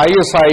ISI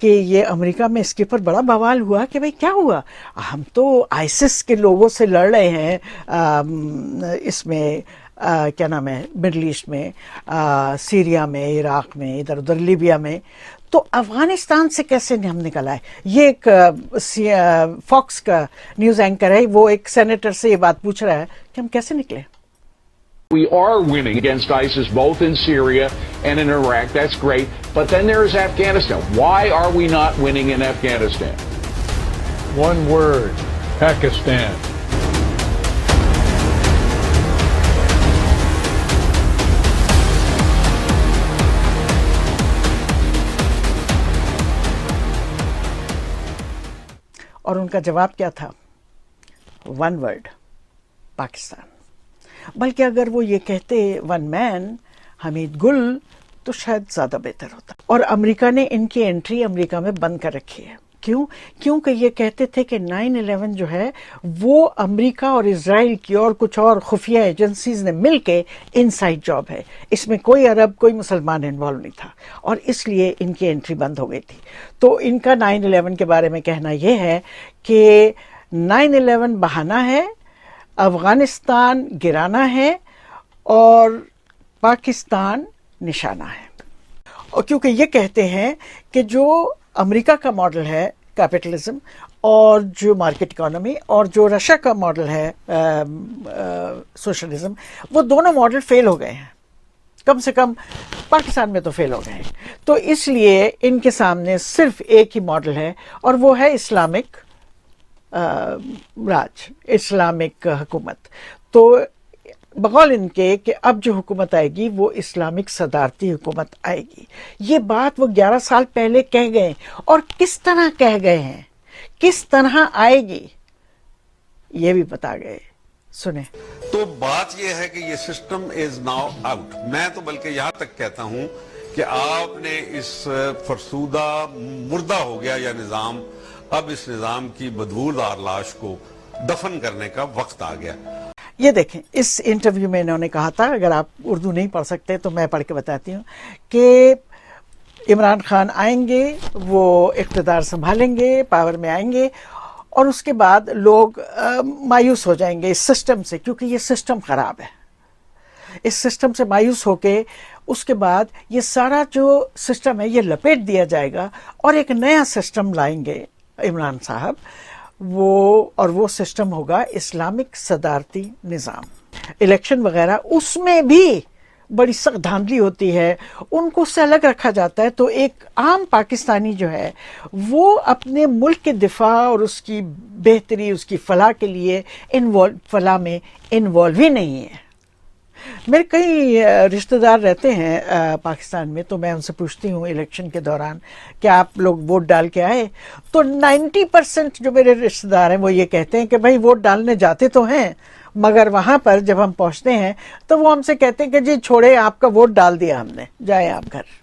کہ یہ امریکہ میں اس کے اوپر بڑا بوال ہوا کہ بھئی کیا ہوا، ہم تو آئسس کے لوگوں سے لڑ رہے ہیں اس میں کیا نام ہے مڈل ایسٹ میں، سیریا میں، عراق میں، ادھر ادھر لیبیا میں، تو افغانستان سے کیسے ہم نکل آئے؟ یہ ایک فاکس کا نیوز اینکر ہے، وہ ایک سینیٹر سے یہ بات پوچھ رہا ہے کہ ہم کیسے نکلے۔ We are winning against ISIS both in Syria and in Iraq. That's great. But then there is Afghanistan. Why are we not winning in Afghanistan? One word: Pakistan. اور ان کا جواب کیا تھا؟ One word: Pakistan. بلکہ اگر وہ یہ کہتے ون مین حمید گل تو شاید زیادہ بہتر ہوتا۔ اور امریکہ نے ان کی انٹری امریکہ میں بند کر رکھی ہے۔ کیونکہ یہ کہتے تھے کہ 9/11 جو ہے وہ امریکہ اور اسرائیل کی اور کچھ اور خفیہ ایجنسیز نے مل کے انسائڈ جاب ہے، اس میں کوئی عرب کوئی مسلمان انوالو نہیں تھا، اور اس لیے ان کی انٹری بند ہو گئی تھی۔ تو ان کا 9/11 کے بارے میں کہنا یہ ہے کہ 9/11 بہانہ ہے، افغانستان گرانا ہے، اور پاکستان نشانہ ہے۔ اور کیونکہ یہ کہتے ہیں کہ جو امریکہ کا ماڈل ہے کیپٹلزم، اور جو مارکیٹ اکانومی، اور جو رشیا کا ماڈل ہے سوشلزم، وہ دونوں ماڈل فیل ہو گئے ہیں، کم سے کم پاکستان میں تو فیل ہو گئے ہیں۔ تو اس لیے ان کے سامنے صرف ایک ہی ماڈل ہے، اور وہ ہے اسلامک راج، اسلامک حکومت۔ تو بقول ان کے کہ اب جو حکومت آئے گی وہ اسلامک صدارتی حکومت آئے گی۔ یہ بات وہ 11 سال پہلے کہہ گئے، اور کس طرح کہہ گئے ہیں، کس طرح آئے گی یہ بھی بتا گئے۔ سنیں۔ تو بات یہ ہے کہ یہ سسٹم از ناؤ آؤٹ۔ میں تو بلکہ یہاں تک کہتا ہوں کہ آپ نے اس فرسودہ مردہ ہو گیا یا نظام، اب اس نظام کی بدبودار لاش کو دفن کرنے کا وقت آ گیا۔ یہ دیکھیں، اس انٹرویو میں انہوں نے کہا تھا، اگر آپ اردو نہیں پڑھ سکتے تو میں پڑھ کے بتاتی ہوں، کہ عمران خان آئیں گے، وہ اقتدار سنبھالیں گے، پاور میں آئیں گے، اور اس کے بعد لوگ مایوس ہو جائیں گے اس سسٹم سے، کیونکہ یہ سسٹم خراب ہے۔ اس سسٹم سے مایوس ہو کے اس کے بعد یہ سارا جو سسٹم ہے یہ لپیٹ دیا جائے گا، اور ایک نیا سسٹم لائیں گے عمران صاحب، وہ سسٹم ہوگا اسلامک صدارتی نظام۔ الیکشن وغیرہ اس میں بھی بڑی سخت دھاندلی ہوتی ہے، ان کو اس سے الگ رکھا جاتا ہے۔ تو ایک عام پاکستانی جو ہے وہ اپنے ملک کے دفاع اور اس کی بہتری، اس کی فلاح کے لیے فلاح میں انوالو ہی نہیں ہے۔ میرے کئی رشتہ دار رہتے ہیں پاکستان میں، تو میں ان سے پوچھتی ہوں الیکشن کے دوران کہ آپ لوگ ووٹ ڈال کے آئے؟ تو 90% جو میرے رشتہ دار ہیں وہ یہ کہتے ہیں کہ بھائی ووٹ ڈالنے جاتے تو ہیں، مگر وہاں پر جب ہم پہنچتے ہیں تو وہ ہم سے کہتے ہیں کہ جی چھوڑے، آپ کا ووٹ ڈال دیا ہم نے، جائیں آپ گھر۔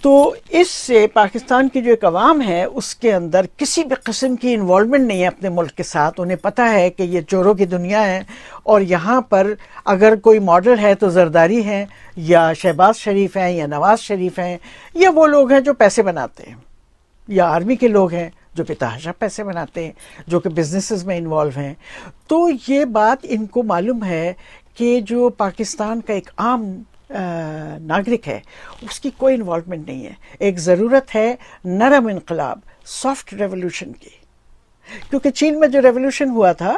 تو اس سے پاکستان کی جو ایک عوام ہے اس کے اندر کسی بھی قسم کی انوالومنٹ نہیں ہے اپنے ملک کے ساتھ۔ انہیں پتہ ہے کہ یہ چوروں کی دنیا ہے، اور یہاں پر اگر کوئی ماڈل ہے تو زرداری ہیں، یا شہباز شریف ہیں، یا نواز شریف ہیں، یا وہ لوگ ہیں جو پیسے بناتے ہیں، یا آرمی کے لوگ ہیں جو بے تحاشا پیسے بناتے ہیں، جو کہ بزنسز میں انوالو ہیں۔ تو یہ بات ان کو معلوم ہے کہ جو پاکستان کا ایک عام ناگرک ہے اس کی کوئی انوالومنٹ نہیں ہے۔ ایک ضرورت ہے نرم انقلاب، سافٹ ریولوشن کی، کیونکہ چین میں جو ریولوشن ہوا تھا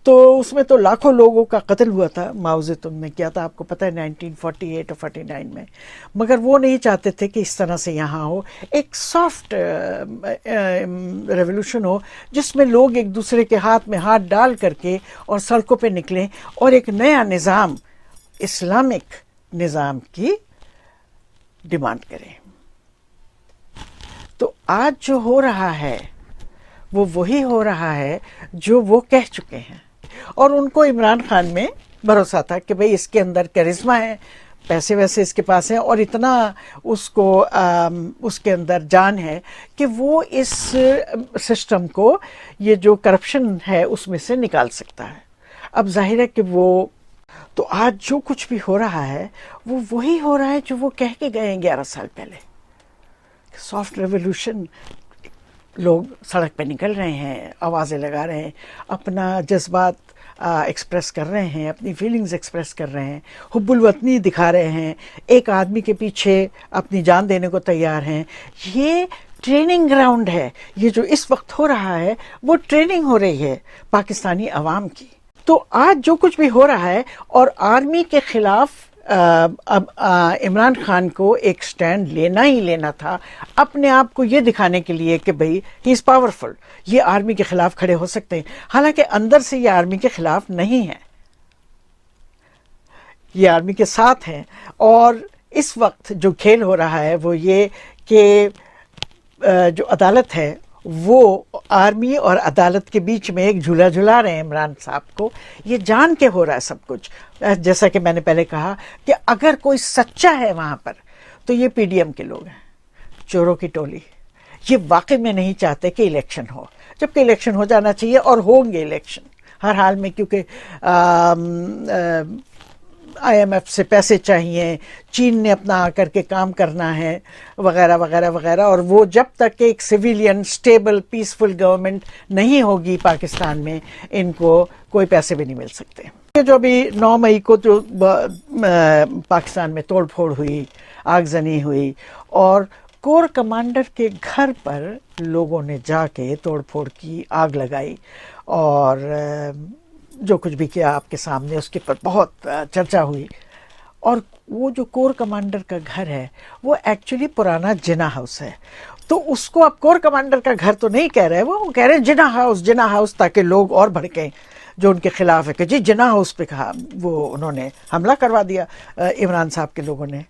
تو اس میں تو لاکھوں لوگوں کا قتل ہوا تھا، ماؤ زیتونگ نے کیا تھا، آپ کو پتہ ہے 1948 اور 49 میں، مگر وہ نہیں چاہتے تھے کہ اس طرح سے یہاں ہو ایک سافٹ ریولوشن ہو، جس میں لوگ ایک دوسرے کے ہاتھ میں ہاتھ ڈال کر کے اور سڑکوں پہ نکلیں اور ایک نیا نظام، اسلامک نظام کی ڈیمانڈ کریں۔ تو آج جو ہو رہا ہے وہ وہی ہو رہا ہے جو وہ کہہ چکے ہیں، اور ان کو عمران خان میں بھروسہ تھا کہ بھئی اس کے اندر کرزما ہے، پیسے ویسے اس کے پاس ہیں، اور اتنا اس کے اندر جان ہے کہ وہ اس سسٹم کو، یہ جو کرپشن ہے اس میں سے نکال سکتا ہے۔ اب ظاہر ہے کہ وہ تو آج جو کچھ بھی ہو رہا ہے وہ وہی ہو رہا ہے جو وہ کہہ کے گئے ہیں 11 سال پہلے. سافٹ ریولیوشن، لوگ سڑک پہ نکل رہے ہیں، آوازیں لگا رہے ہیں، اپنا جذبات ایکسپریس کر رہے ہیں، اپنی فیلنگز ایکسپریس کر رہے ہیں، حب الوطنی دکھا رہے ہیں، ایک آدمی کے پیچھے اپنی جان دینے کو تیار ہیں. یہ ٹریننگ گراؤنڈ ہے. یہ جو اس وقت ہو رہا ہے وہ ٹریننگ ہو رہی ہے پاکستانی عوام کی. تو آج جو کچھ بھی ہو رہا ہے، اور آرمی کے خلاف اب عمران خان کو ایک سٹینڈ لینا ہی لینا تھا، اپنے آپ کو یہ دکھانے کے لیے کہ بھئی ہی از پاورفل، یہ آرمی کے خلاف کھڑے ہو سکتے ہیں. حالانکہ اندر سے یہ آرمی کے خلاف نہیں ہے، یہ آرمی کے ساتھ ہیں. اور اس وقت جو کھیل ہو رہا ہے وہ یہ کہ جو عدالت ہے وہ آرمی اور عدالت کے بیچ میں ایک جھولا جھلا رہے ہیں عمران صاحب کو. یہ جان کے ہو رہا ہے سب کچھ. جیسا کہ میں نے پہلے کہا کہ اگر کوئی سچا ہے وہاں پر تو یہ پی ڈی ایم کے لوگ ہیں، چوروں کی ٹولی. یہ واقعی میں نہیں چاہتے کہ الیکشن ہو، جبکہ الیکشن ہو جانا چاہیے، اور ہوں گے الیکشن ہر حال میں، کیونکہ آئی ایم ایف سے پیسے چاہیے، چین نے اپنا آ کر کے کام کرنا ہے، وغیرہ وغیرہ وغیرہ. اور وہ جب تک ایک سویلین اسٹیبل پیسفل گورنمنٹ نہیں ہوگی پاکستان میں، ان کو کوئی پیسے بھی نہیں مل سکتے. جو ابھی 9 مئی کو جو پاکستان میں توڑ پھوڑ ہوئی، آگزنی ہوئی، اور کور کمانڈر کے گھر پر لوگوں نے جا کے توڑ پھوڑ کی، آگ لگائی، اور جو کچھ بھی کیا آپ کے سامنے، اس کے پر بہت چرچا ہوئی. اور وہ جو کور کمانڈر کا گھر ہے وہ ایکچولی پرانا جنا ہاؤس ہے. تو اس کو اب کور کمانڈر کا گھر تو نہیں کہہ رہے، وہ کہہ رہے ہیں جنا ہاؤس، تاکہ لوگ اور بھڑکیں جو ان کے خلاف ہے کہ جی جنا ہاؤس پہ کہا، وہ انہوں نے حملہ کروا دیا عمران صاحب کے لوگوں نے.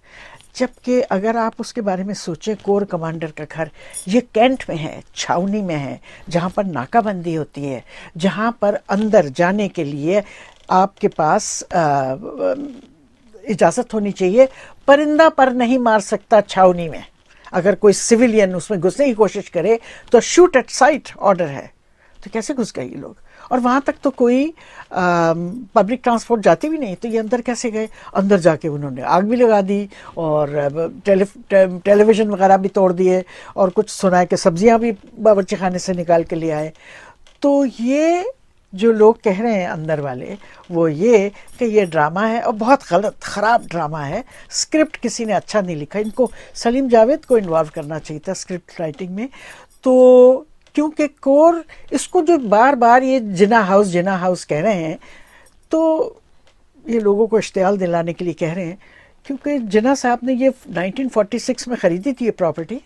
جبکہ اگر آپ اس کے بارے میں سوچیں، کور کمانڈر کا گھر یہ کینٹ میں ہے، چھاؤنی میں ہے، جہاں پر ناکہ بندی ہوتی ہے، جہاں پر اندر جانے کے لیے آپ کے پاس اجازت ہونی چاہیے. پرندہ پر نہیں مار سکتا چھاؤنی میں. اگر کوئی سویلین اس میں گھسنے کی کوشش کرے تو شوٹ ایٹ سائٹ آرڈر ہے. تو کیسے گھس گئے یہ لوگ؟ اور وہاں تک تو کوئی پبلک ٹرانسپورٹ جاتی بھی نہیں، تو یہ اندر کیسے گئے؟ اندر جا کے انہوں نے آگ بھی لگا دی، اور ٹیلی ویژن وغیرہ بھی توڑ دیے، اور کچھ سنا ہے کہ سبزیاں بھی باورچی خانے سے نکال کے لے آئے. تو یہ جو لوگ کہہ رہے ہیں اندر والے، وہ یہ کہ یہ ڈرامہ ہے، اور بہت غلط خراب ڈرامہ ہے. اسکرپٹ کسی نے اچھا نہیں لکھا. ان کو سلیم جاوید کو انوالو کرنا چاہیے تھا اسکرپٹ رائٹنگ میں. تو کیونکہ کور اس کو جو بار بار یہ جنا ہاؤس کہہ رہے ہیں، تو یہ لوگوں کو اشتعال دلانے کے لیے کہہ رہے ہیں، کیونکہ جناح صاحب نے یہ 1946 میں خریدی تھی یہ پراپرٹی،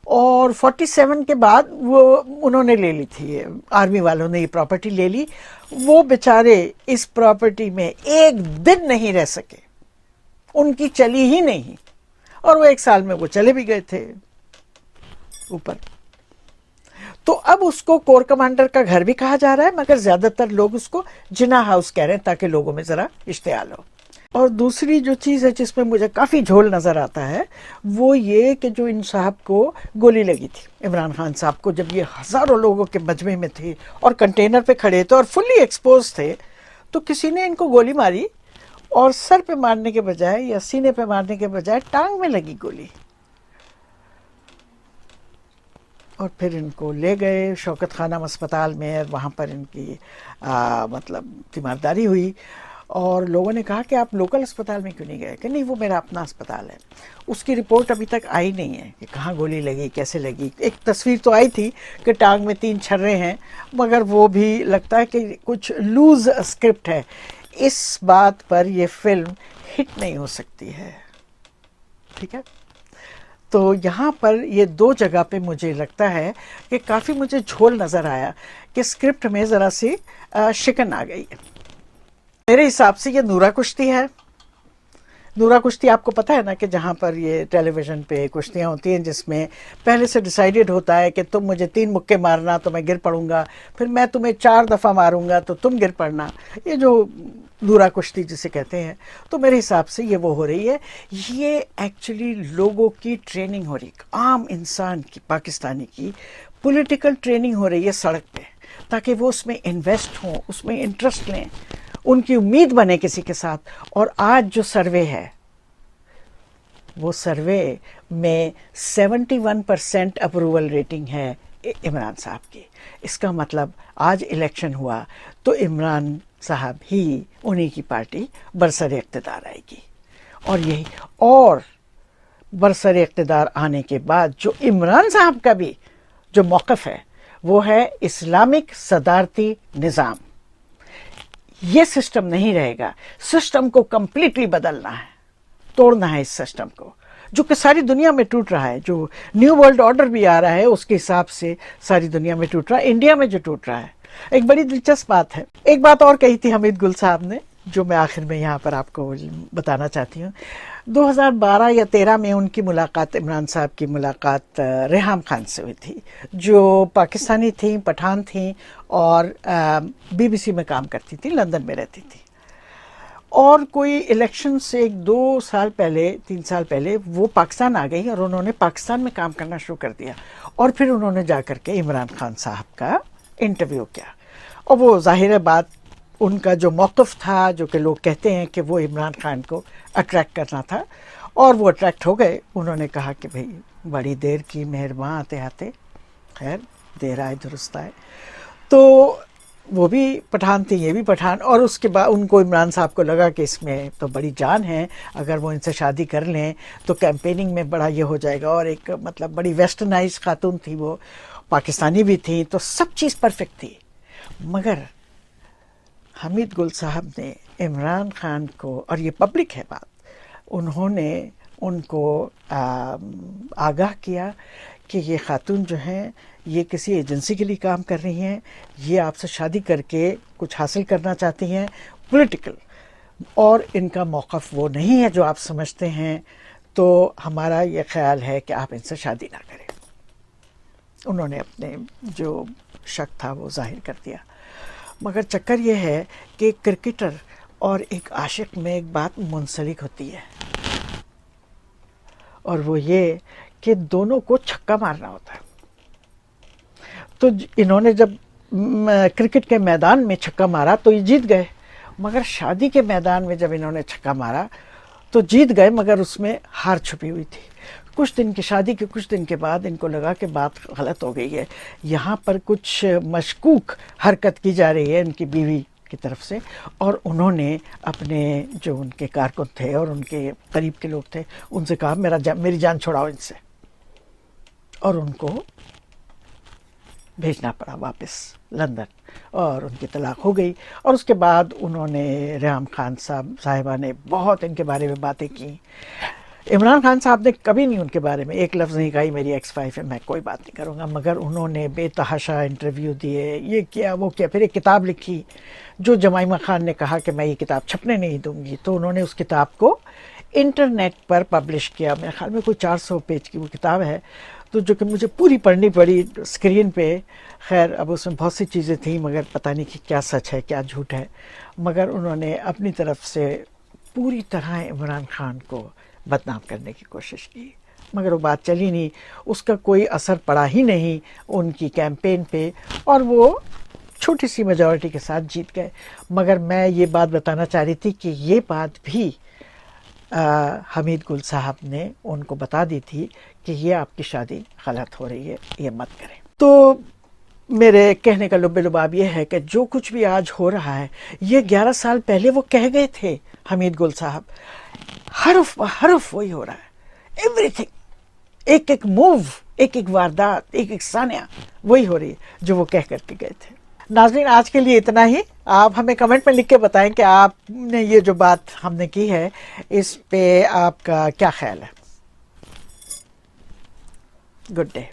اور 47 کے بعد وہ انہوں نے لے لی تھی، آرمی والوں نے یہ پراپرٹی لے لی. وہ بیچارے اس پراپرٹی میں ایک دن نہیں رہ سکے، ان کی چلی ہی نہیں، اور وہ 1 سال میں وہ چلے بھی گئے تھے اوپر. تو اب اس کو کور کمانڈر کا گھر بھی کہا جا رہا ہے، مگر زیادہ تر لوگ اس کو جناح ہاؤس کہہ رہے ہیں تاکہ لوگوں میں ذرا اشتعال ہو. اور دوسری جو چیز ہے جس میں مجھے کافی جھول نظر آتا ہے وہ یہ کہ جو ان صاحب کو گولی لگی تھی، عمران خان صاحب کو، جب یہ ہزاروں لوگوں کے مجمع میں تھے اور کنٹینر پہ کھڑے تھے اور فلی ایکسپوز تھے، تو کسی نے ان کو گولی ماری، اور سر پہ مارنے کے بجائے یا سینے پہ مارنے کے بجائے ٹانگ میں لگی گولی. اور پھر ان کو لے گئے شوکت خانم اسپتال میں، وہاں پر ان کی مطلب تیمارداری ہوئی. اور لوگوں نے کہا کہ آپ لوکل اسپتال میں کیوں نہیں گئے؟ کہ نہیں، وہ میرا اپنا اسپتال ہے. اس کی رپورٹ ابھی تک آئی نہیں ہے کہ کہاں گولی لگی، کیسے لگی. ایک تصویر تو آئی تھی کہ ٹانگ میں 3 چھرے ہیں، مگر وہ بھی لگتا ہے کہ کچھ لوز اسکرپٹ ہے. اس بات پر یہ فلم ہٹ نہیں ہو سکتی ہے. ٹھیک ہے، تو یہاں پر یہ 2 جگہ پہ مجھے لگتا ہے کہ کافی مجھے جھول نظر آیا کہ اسکرپٹ میں ذرا سی شکن آ گئی ہے. میرے حساب سے یہ نورا کشتی ہے. نورا کشتی آپ کو پتہ ہے نا، کہ جہاں پر یہ ٹیلی ویژن پہ کشتیاں ہوتی ہیں جس میں پہلے سے ڈیسائیڈڈ ہوتا ہے کہ تم مجھے 3 مکے مارنا تو میں گر پڑوں گا، پھر میں تمہیں 4 دفعہ ماروں گا تو تم گر پڑنا. یہ جو نورا کشتی جسے کہتے ہیں، تو میرے حساب سے یہ وہ ہو رہی ہے. یہ ایکچولی لوگوں کی ٹریننگ ہو رہی ہے، عام انسان کی، پاکستانی کی پولیٹیکل ٹریننگ ہو رہی ہے سڑک پہ، تاکہ وہ اس میں انویسٹ ہوں، اس میں انٹرسٹ لیں، ان کی امید بنے کسی کے ساتھ. اور آج جو سروے ہے وہ سروے میں 71% اپروول ریٹنگ ہے عمران صاحب کی. اس کا مطلب آج الیکشن ہوا تو عمران صاحب ہی انہی کی پارٹی برسر اقتدار آئے گی. اور برسر اقتدار آنے کے بعد جو عمران صاحب کا بھی جو موقف ہے وہ ہے اسلامک صدارتی نظام. یہ سسٹم نہیں رہے گا. سسٹم کو کمپلیٹلی بدلنا ہے, توڑنا ہے اس سسٹم کو جو کہ ساری دنیا میں ٹوٹ رہا ہے. جو نیو ورلڈ آرڈر بھی آ رہا ہے اس کے حساب سے ساری دنیا میں ٹوٹ رہا ہے, انڈیا میں جو ٹوٹ رہا ہے. ایک بڑی دلچسپ بات ہے, ایک بات اور کہی تھی حمید گل صاحب نے جو میں آخر میں یہاں پر آپ کو بتانا چاہتی ہوں. 2012 یا 13 میں ان کی ملاقات, عمران صاحب کی ملاقات ریحام خان سے ہوئی تھی جو پاکستانی تھیں, پٹھان تھیں اور BBC میں کام کرتی تھی, لندن میں رہتی تھی. اور کوئی الیکشن سے 2 سال پہلے 3 سال پہلے وہ پاکستان آ گئی اور انہوں نے پاکستان میں کام کرنا شروع کر دیا. اور پھر انہوں نے جا کر کے عمران خان صاحب کا انٹرویو کیا. اور وہ ظاہر ہے بات ان کا جو موقف تھا جو کہ لوگ کہتے ہیں کہ وہ عمران خان کو اٹریکٹ کرنا تھا, اور وہ اٹریکٹ ہو گئے. انہوں نے کہا کہ بھئی بڑی دیر کی مہرباں آتے آتے, خیر دیر آئے درست آئے. تو وہ بھی پٹھان تھی, یہ بھی پٹھان. اور اس کے بعد ان کو عمران صاحب کو لگا کہ اس میں تو بڑی جان ہے, اگر وہ ان سے شادی کر لیں تو کیمپیننگ میں بڑا یہ ہو جائے گا. اور ایک مطلب بڑی ویسٹرنائز خاتون تھی, وہ پاکستانی بھی تھی, تو سب چیز پرفیکٹ تھی. مگر حمید گل صاحب نے عمران خان کو, اور یہ پبلک ہے بات, انہوں نے ان کو آگاہ کیا کہ یہ خاتون جو ہیں یہ کسی ایجنسی کے لیے کام کر رہی ہیں, یہ آپ سے شادی کر کے کچھ حاصل کرنا چاہتی ہیں پولیٹیکل, اور ان کا موقف وہ نہیں ہے جو آپ سمجھتے ہیں, تو ہمارا یہ خیال ہے کہ آپ ان سے شادی نہ کریں. انہوں نے اپنے جو شک تھا وہ ظاہر کر دیا. مگر چکر یہ ہے کہ ایک کرکٹر اور ایک عاشق میں ایک بات منسلک ہوتی ہے, اور وہ یہ کہ دونوں کو چھکا مارنا ہوتا ہے. تو انہوں نے جب کرکٹ کے میدان میں چھکا مارا تو یہ جیت گئے, مگر شادی کے میدان میں جب انہوں نے چھکا مارا تو جیت گئے, مگر اس میں ہار چھپی ہوئی تھی. کچھ دن کی شادی کے کچھ دن کے بعد ان کو لگا کہ بات غلط ہو گئی ہے, یہاں پر کچھ مشکوک حرکت کی جا رہی ہے ان کی بیوی کی طرف سے. اور انہوں نے اپنے جو ان کے کارکن تھے اور ان کے قریب کے لوگ تھے ان سے کہا میری جان چھڑاؤ ان سے, اور ان کو بھیجنا پڑا واپس لندن, اور ان کی طلاق ہو گئی. اور اس کے بعد انہوں نے ریحام خان صاحبہ نے بہت ان کے بارے میں باتیں کی. عمران خان صاحب نے کبھی نہیں ان کے بارے میں ایک لفظ نہیں کہا میری ایکس وائف ہے, میں کوئی بات نہیں کروں گا. مگر انہوں نے بے تحاشا انٹرویو دیے, یہ کیا وہ کیا. پھر ایک کتاب لکھی جو جمائمہ خان نے کہا کہ میں یہ کتاب چھپنے نہیں دوں گی, تو انہوں نے اس کتاب کو انٹرنیٹ پر پبلش کیا. میرے خیال میں کوئی 400 پیج کی وہ کتاب ہے, تو جو کہ مجھے پوری پڑھنی پڑی اسکرین پہ. خیر اب اس میں بہت سی چیزیں تھیں, مگر پتہ نہیں کہ کیا سچ ہے کیا جھوٹ ہے. مگر انہوں نے اپنی طرف سے پوری طرح عمران خان کو بدنام کرنے کی کوشش کی, مگر وہ بات چلی نہیں, اس کا کوئی اثر پڑا ہی نہیں ان کی کیمپین پہ, اور وہ چھوٹی سی میجورٹی کے ساتھ جیت گئے. مگر میں یہ بات بتانا چاہ رہی تھی کہ یہ بات بھی حمید گل صاحب نے ان کو بتا دی تھی کہ یہ آپ کی شادی غلط ہو رہی ہے, یہ مت کریں. تو میرے کہنے کا لب لباب یہ ہے کہ جو کچھ بھی آج ہو رہا ہے یہ 11 سال پہلے وہ کہہ گئے تھے حمید گل صاحب. حرف بحرف وہی ہو رہا ہے, ایوری تھنگ, ایک ایک موو, ایک ایک واردات, ایک ایک ثانیہ وہی ہو رہی ہے جو وہ کہہ کر کے گئے تھے. ناظرین آج کے لیے اتنا ہی. آپ ہمیں کمنٹ میں لکھ کے بتائیں کہ آپ نے یہ جو بات ہم نے کی ہے اس پہ آپ کا کیا خیال ہے. Good day.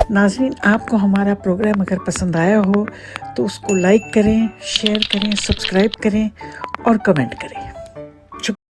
ناظرین آپ کو ہمارا پروگرام اگر پسند آیا ہو تو اس کو لائک کریں, شیئر کریں, سبسکرائب کریں اور کمنٹ کریں.